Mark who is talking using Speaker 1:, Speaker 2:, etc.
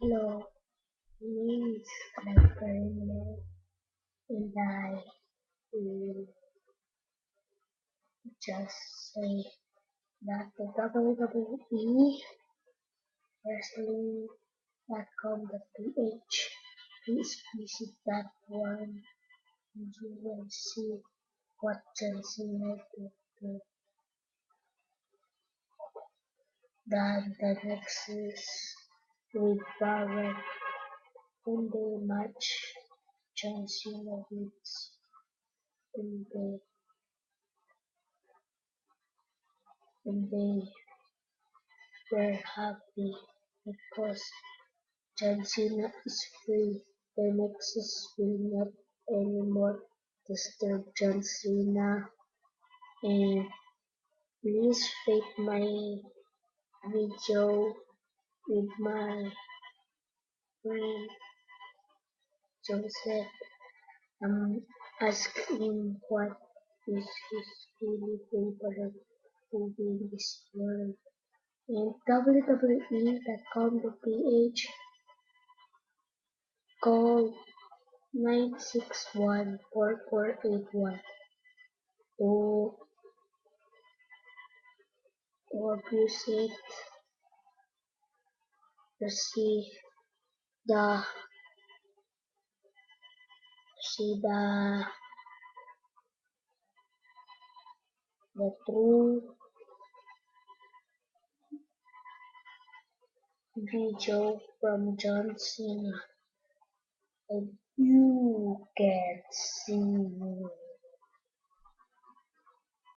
Speaker 1: Hello, my name is Nathaniel, and I will just say that the WWE Wrestling.com.ph, please visit that one and you will see what John Cena did to the Nexus with Barrett in the match. John Cena wins and they were happy because John Cena is free. The Nexus will not anymore disturb John Cena. And please rate my video with my friend Joseph. I'm asking what is his really favorite movie in this world. And WWE.com.ph, call 961-4481 to visit to the see the true video from John Cena, and you can see